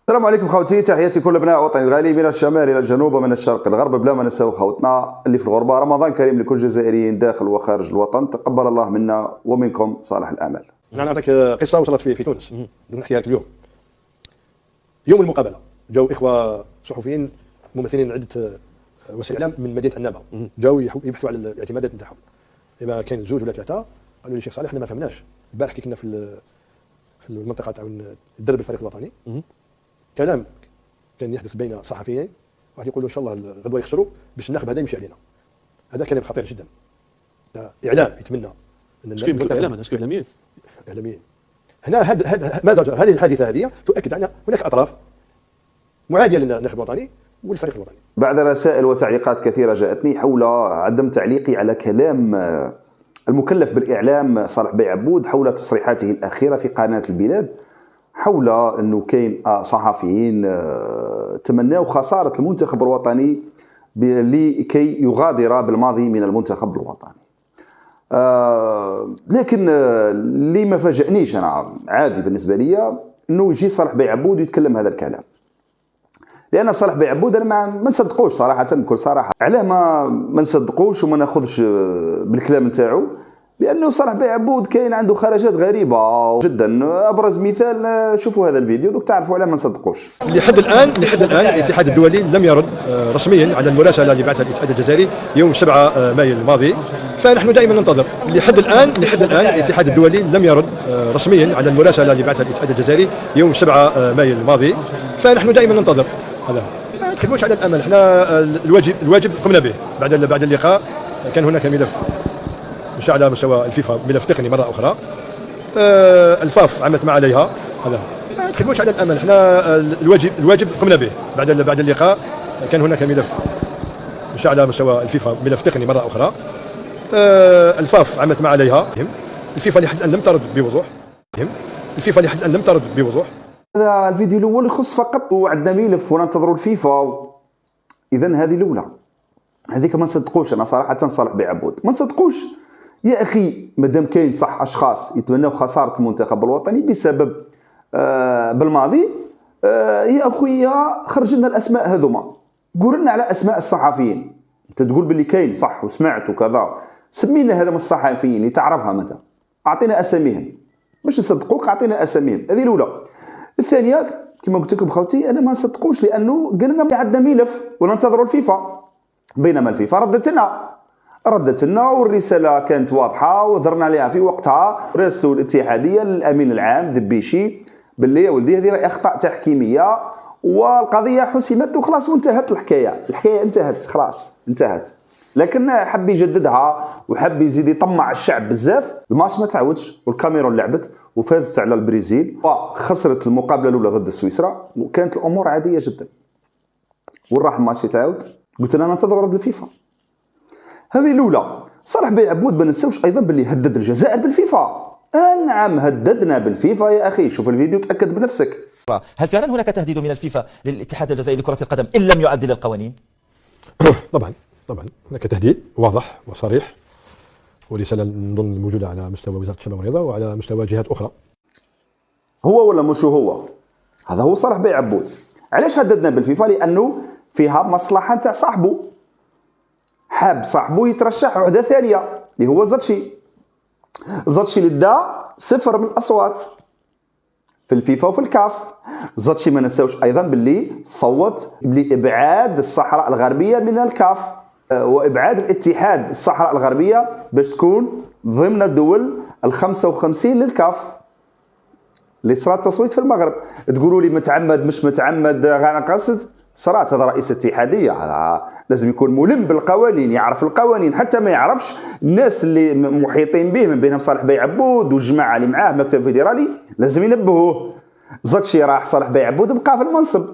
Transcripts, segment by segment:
السلام عليكم خوتي، تحياتي كل ابناء وطني الغالي من الشمال الى الجنوب ومن الشرق الى الغرب، بلا ما ننساو خوتنا اللي في الغربه. رمضان كريم لكل الجزائريين داخل وخارج الوطن، تقبل الله منا ومنكم صالح الاعمال. انا نعطيك قصه وصلت في تونس نحكيها لك اليوم. يوم المقابله جاو اخوه صحفيين ممثلين من عده وسائل اعلام من مدينه عنابه، جاو يبحثوا على الاعتمادات نتاعهم. دابا كاين زوج ولا ثلاثه قالوا لي شيخ صالح احنا ما فهمناش. البارح كي كنا في المنطقه تاع الدرب الفريق الوطني، كلام كان يحدث بين صحفيين، واحد يقولوا ان شاء الله غدوه يخسروا باش الناخب هذا يمشي علينا. هذا كلام خطير جدا. اعلام يتمنى ان شكون يمثل الاعلام؟ هذا شكون اعلاميين؟ هنا هذه الحادثه هذه تؤكد ان هناك اطراف معاديه للناخب الوطني والفريق الوطني. بعد رسائل وتعليقات كثيره جاءتني حول عدم تعليقي على كلام المكلف بالاعلام صالح بيعبود حول تصريحاته الاخيره في قناه البلاد، حول انه كاين صحفيين تمناوا خساره المنتخب الوطني لكي يغادر بالماضي من المنتخب الوطني. لكن اللي ما فاجأنيش انا عادي بالنسبه لي انه يجي صالح بيعبود ويتكلم هذا الكلام، لان صالح بيعبود انا ما نصدقوش صراحه بكل صراحه. علاه ما نصدقوش وما ناخذش بالكلام نتاعو؟ لانه صالح بيعبود كاين عنده خرجات غريبه جدا. ابرز مثال شوفوا هذا الفيديو دوك تعرفوا علاه ما نصدقوش. لحد الان الاتحاد الدولي لم يرد رسميا على المراسله اللي بعثها الاتحاد الجزائري يوم 7 مايو الماضي، فنحن دائما ننتظر. لحد الان الاتحاد الدولي لم يرد رسميا على المراسله اللي بعثها الاتحاد الجزائري يوم 7 مايو الماضي، فنحن دائما ننتظر. هذا ما نتكلموش على الامل، احنا الواجب قمنا به. بعد اللقاء كان هناك ملف مش على مستوى الفيفا، ملف تقني مره اخرى. الفاف عملت ما عليها. هذا ما نتكلموش على الامل، احنا الواجب قمنا به. بعد اللقاء كان هناك ملف مش على مستوى الفيفا، ملف تقني مره اخرى. الفاف عملت ما عليها. الفيفا لحد الان لم ترد بوضوح. هذا الفيديو الاول يخص فقط وعندنا ملف وننتظروا الفيفا. اذا هذه الاولى، هذيك ما نصدقوش. انا صراحه صالح بيعبود ما نصدقوش يا اخي. مادام كاين صح اشخاص يتمنوا خساره المنتخب الوطني بسبب بالماضي، يا اخويا خرج لنا الاسماء هذوما، قول لنا على اسماء الصحفيين. انت تقول باللي كاين صح وسمعت وكذا، سمينا هذا من الصحفيين اللي تعرفهم انت، اعطينا اساميهم باش نصدقوك. اعطينا اساميهم. هذه الاولى. الثانيه كما قلت لكم خوتي انا ما نصدقوش، لانه قال لنا عندنا ملف وننتظروا الفيفا، بينما الفيفا ردت لنا والرساله كانت واضحه وظهرنا عليها في وقتها. راسلوا الاتحاديه للامين العام دبيشي باللي يا ولدي هذه اخطاء تحكيميه والقضيه حسمت وخلاص وانتهت الحكايه انتهت خلاص انتهت. لكن حب يجددها وحب يزيد يطمع الشعب بزاف. الماتش ما تعودش والكاميرون لعبت وفازت على البرازيل وخسرت المقابله الاولى ضد سويسرا وكانت الامور عاديه جدا. وين راح الماتش يتعاود؟ قلت انا ننتظر رد الفيفا. هذه الاولى. صالح بيعبود ما ننساوش ايضا باللي هدد الجزائر بالفيفا. نعم هددنا بالفيفا يا اخي، شوف الفيديو تاكد بنفسك. هل فعلا هناك تهديد من الفيفا للاتحاد الجزائري لكرة القدم ان لم يعدل القوانين؟ طبعا هناك تهديد واضح وصريح، ورسالة نظن موجودة على مستوى وزارة الشباب والرياضة وعلى مستوى جهات أخرى. هو ولا مش هو؟ هذا هو صالح بيعبود. علاش هددنا بالفيفا؟ لأنه فيها مصلحة نتاع صاحبه، حاب صاحبه يترشح وحدة ثانية اللي هو زاتشي اللي دا 0 من الأصوات في الفيفا وفي الكاف. زاتشي ما ننساوش أيضا باللي صوت لإبعاد الصحراء الغربية من الكاف وإبعاد الاتحاد الصحراء الغربية باش تكون ضمن الدول ال55 للكاف اللي صرا التصويت في المغرب. تقولوا لي متعمد مش متعمد غير قصد، صرات هذا رئيس اتحادية، هذا لازم يكون ملم بالقوانين، يعرف القوانين. حتى ما يعرفش الناس اللي محيطين به من بينهم صالح بيعبود والجماعة اللي معاه مكتب فيدرالي لازم ينبهوه. زاتشي راح، صالح بيعبود بقى في المنصب،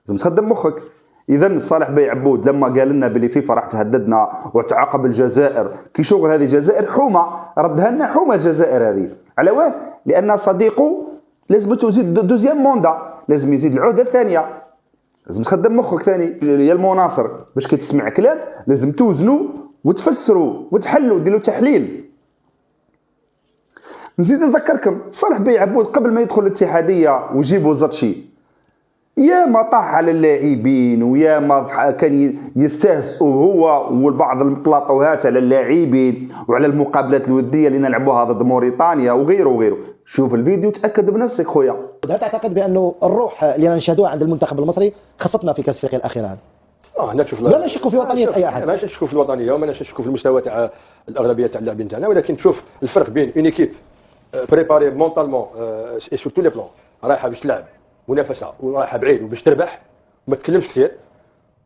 لازم تخدم مخك. اذا صالح بيعبود لما قال لنا بلي فيفا راح تهددنا وتعاقب الجزائر كي شغل هذه الجزائر حومه، ردها لنا حومه الجزائر هذه. على واه؟ لان صديقه لازم تزيد دوزيام موندا، لازم يزيد العهده الثانيه، لازم تخدم مخك ثاني يا المناصر. باش كي تسمع كلام لازم توزنوا وتفسروا وتحلوا، ديروا تحليل. نزيد نذكركم صالح بيعبود قبل ما يدخل الاتحاديه ويجيبوا زاتشي يا ما طاح على اللاعبين ويا ما كان يستهزئوا هو والبعض البلاطوهات على اللاعبين وعلى المقابلات الوديه اللي نلعبوها ضد موريتانيا وغيره وغيره. شوف الفيديو تاكد بنفسك خويا. هل تعتقد بانه الروح اللي نشاهدوها عند المنتخب المصري خصتنا في كاس افريقيا الاخيره هذه؟ هنا تشوف لا نشك في وطنيه اي احد، ما نشك في الوطنيه وما نشك في المستوى تاع الاغلبيه تاع اللاعبين تاعنا، ولكن تشوف الفرق بين اون ايكيب بريباري مونطالمون اي سور تو لي بلون رايحه باش تلعب منافسه ورايحه بعيد وباش تربح وما تكلمش كثير،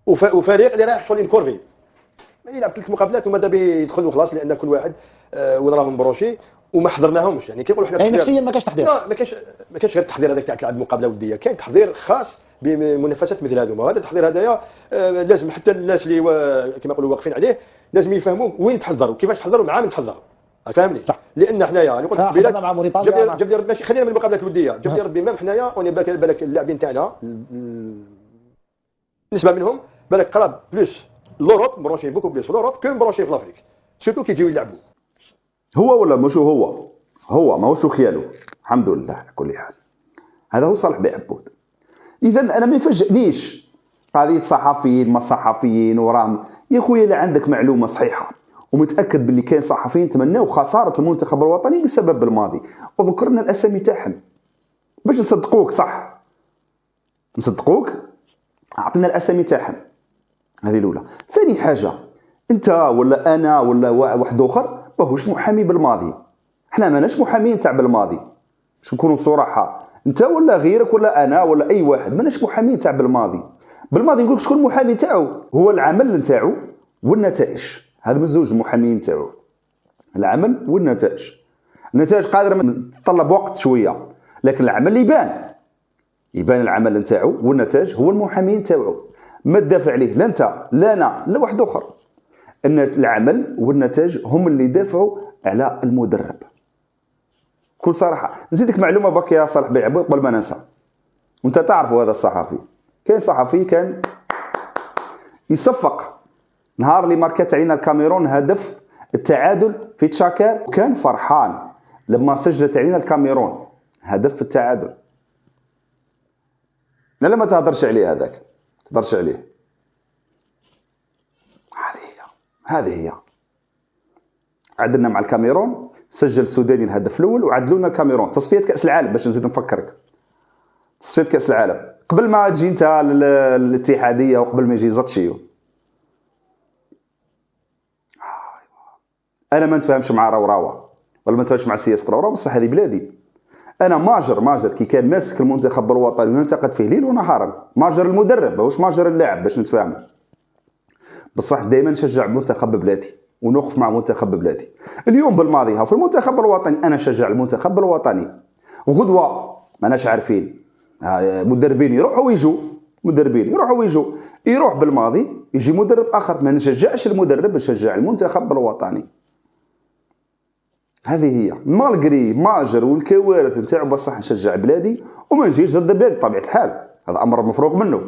وفريق اللي رايح شغل كورفي يلعب 3 مقابلات وماذا به يدخل وخلاص، لان كل واحد وين راهم بروشي وما حضرناهمش. يعني كيقولوا حنا يعني نفسيا ما كاش تحضير. لا ما كاش غير التحضير هذاك تاع تلعب مقابله وديه، كاين تحضير خاص بمنافسات مثل هذوما. وهذا التحضير هذايا لازم حتى الناس اللي كما يقولوا واقفين عليه لازم يفهموا وين تحضروا وكيفاش تحضروا مع من تحضر. فاهمني؟ صح. لان حنايا انا قلت قبيلات مع موريتانيا جاب لي ربي ماشي خلينا من المقابلات الوديه، جاب لي ربي مام حنايا اوني بالك اللاعبين تاعنا بالنسبه منهم بالك قراب بلوس لوروب مبروشين بوكو بلوس لوروب كون مبروشين في لافريك سيرتو كي يجيو يلعبوا. هو ولا مش هو ماهوش خياله. الحمد لله على كل حال. هذا هو صالح بعبود. اذا انا ما يفاجئنيش قضيه صحفيين ما صحفيين وراهم. يا خويا لا عندك معلومه صحيحه ومتاكد باللي كاين صحفيين تمناو خساره المنتخب الوطني بسبب الماضي وذكرنا الاسامي تاعهم باش نصدقوك. صح نصدقوك، اعطينا الاسامي تاعهم. هذه الاولى. ثاني حاجه، انت ولا انا ولا واحد اخر ماهوش محامي بالماضي. احنا ماناش محامين تاع بالماضي باش نكونوا صراحه. انت ولا غيرك ولا انا ولا اي واحد ماناش محامين تاع بالماضي. بالماضي نقول شكون المحامي تاعو؟ هو العمل نتاعو والنتائج. هذا من زوج المحامين تاعو، العمل والنتائج. النتائج قادر تطلب وقت شويه، لكن العمل يبان العمل نتاعو والنتائج هو المحامين تاعو. ما تدافع عليه لا انت لا انا لا واحد اخر. ان العمل والنتائج هم اللي يدافعوا على المدرب. بكل صراحه نزيدك معلومه بك يا صالح بيعبود قبل ما ننسى، وانت تعرفوا هذا الصحفي. كاين صحفي كان يصفق نهار اللي ماركات علينا الكاميرون هدف التعادل في تشاكر، وكان فرحان لما سجلت علينا الكاميرون هدف التعادل. لا ما تهضرش عليه هذاك، تهضرش عليه. هذه هي عدلنا مع الكاميرون، سجل السوداني الهدف الاول وعدلونا الكاميرون. تصفيه كاس العالم باش نزيد نفكرك، تصفيه كاس العالم قبل ما تجي انت للاتحاديه وقبل ما يجي زاتشيو. انا ما نتفاهمش مع راوراوا ولا ما نتفاهمش مع سياسه راوراوا، بصح هذه بلادي. انا ماجر كي كان ماسك المنتخب الوطني وننتقد فيه ليل ونهار. ماجر المدرب ماهوش ماجر اللاعب باش نتفاهموا. بصح دائما نشجع منتخب بلادي ونوقف مع منتخب بلادي. اليوم بالماضي ها في المنتخب الوطني انا شجع المنتخب الوطني، وغدوه ماناش عارفين مدربين يروحوا ويجوا، يروح بالماضي يجي مدرب اخر. ما نشجعش المدرب، نشجع المنتخب الوطني. هذه هي مالغري ماجر والكوارث نتاعو، بصح نشجع بلادي وما نجيش ضد بلادي بطبيعه الحال. هذا امر مفروغ منه،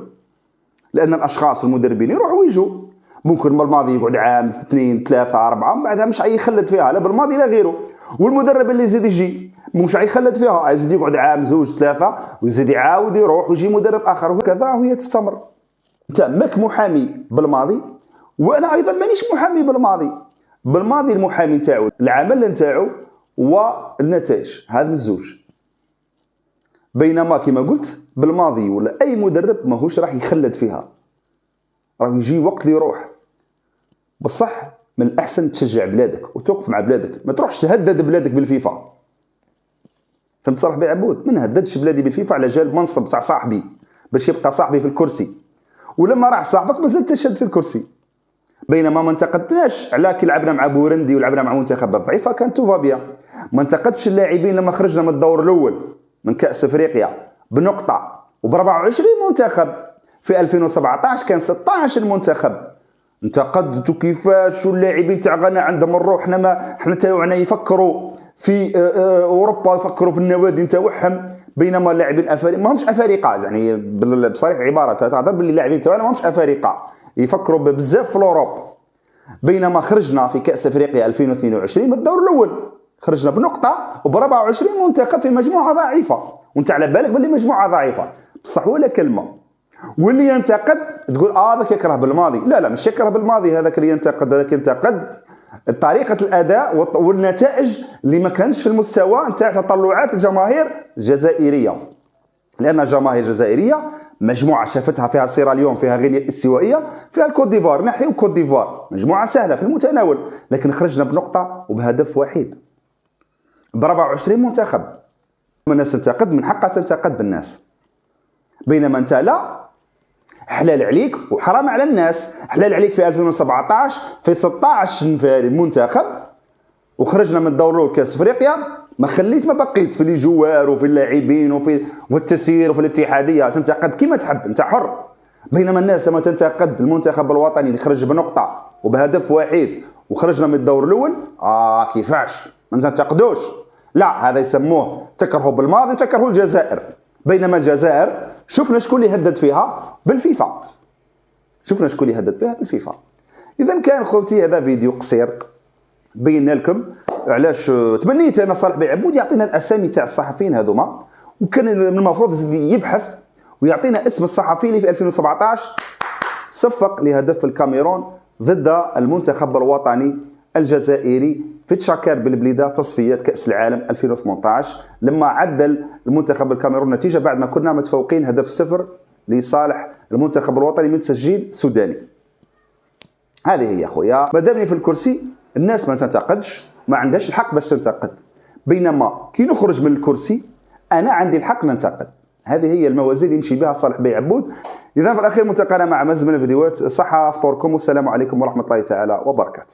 لان الاشخاص والمدربين يروحوا ويجوا. ممكن بالماضي يقعد عام 2 3 4 من بعدها مش يخلد فيها لا بالماضي لا غيره. والمدرب اللي يزيد يجي مش يخلد فيها، يزيد يقعد عام 2 3 ويزيد يعاود يروح ويجي مدرب اخر، وهكذا وهي تستمر. انت ماك محامي بالماضي وانا ايضا مانيش محامي بالماضي. بالماضي المحامي نتاعو العمل نتاعو والنتائج، هذا من الزوج. بينما كما قلت بالماضي ولا اي مدرب ماهوش راح يخلد فيها، راه يجي وقت اللي يروح. بصح من الاحسن تشجع بلادك وتوقف مع بلادك، ما تروحش تهدد بلادك بالفيفا. فهمت صالح بيعبود؟ ما نهددش بلادي بالفيفا على جال المنصب تاع صاحبي باش يبقى صاحبي في الكرسي، ولما راح صاحبك مازال تشد في الكرسي. بينما ما انتقدناش على كي لعبنا مع بورندي ولعبنا مع منتخبات ضعيفه كان تو فابيان. ما انتقدش اللاعبين لما خرجنا من الدور الاول من كاس افريقيا بنقطه وب 24 منتخب. في 2017 كان 16 منتخب. انتقدتوا كيفاش واللاعبين تاع غانا عندهم الروح. حنا تاعنا يفكروا في اوروبا، يفكروا في النوادي نتاعهم، بينما اللاعبين الافارقه ماهمش افارقه. يعني بصريح العباره تهضر باللي اللاعبين تاعنا ماهمش افارقه، يفكروا بزاف في الاوروب. بينما خرجنا في كاس افريقيا 2022 من الدور الاول، خرجنا بنقطه وب 24 منتخب في مجموعه ضعيفه، وانت على بالك باللي مجموعه ضعيفه بصح ولا كلمه. واللي ينتقد تقول هذاك يكره بالماضي. لا مش يكره بالماضي، هذاك اللي ينتقد، هذاك ينتقد طريقة الأداء والنتائج اللي ما كانش في المستوى نتاع تطلعات الجماهير الجزائرية. لأن الجماهير الجزائرية مجموعة شافتها فيها سيراليون، فيها غينيا الاستوائية، فيها الكوت ديفوار، نحيو كوت ديفوار، مجموعة سهلة في المتناول، لكن خرجنا بنقطة وبهدف وحيد ب 24 منتخب. الناس تنتقد، من حقها تنتقد الناس، بينما انت لا، حلال عليك وحرام على الناس. حلال عليك في 2017 في 16 منتخب وخرجنا من الدور الاول كاس افريقيا، ما بقيت في لي جوار وفي اللاعبين وفي التسيير وفي الاتحاديه، تنتقد كيما تحب، انت حر. بينما الناس لما تنتقد المنتخب الوطني اللي خرج بنقطه وبهدف وحيد وخرجنا من الدور الاول، كيفاش ما تنتقدوش؟ لا، هذا يسموه تكرهوا بالماضي، تكرهوا الجزائر. بينما الجزائر شفنا شكون اللي هدد فيها بالفيفا، اذا كان خوتي هذا فيديو قصير بينا لكم علاش تمنيت انا صالح بن عبود يعطينا الاسامي تاع الصحفيين هذوما، وكان من المفروض يبحث ويعطينا اسم الصحفي اللي في 2017 صفق لهدف الكاميرون ضد المنتخب الوطني الجزائري في تشاكر بالبليده تصفيات كاس العالم 2018 لما عدل المنتخب الكاميرون النتيجه بعد ما كنا متفوقين هدف 0 لصالح المنتخب الوطني من تسجيل سوداني. هذه هي خويا، مادامني في الكرسي الناس ما تنتقدش، ما عندهاش الحق باش تنتقد، بينما كي نخرج من الكرسي انا عندي الحق ننتقد. هذه هي الموازين اللي يمشي بها صالح بن عبود. اذا في الاخير ملتقانا مع مزيد من الفيديوهات، صحه فطوركم والسلام عليكم ورحمه الله تعالى وبركاته.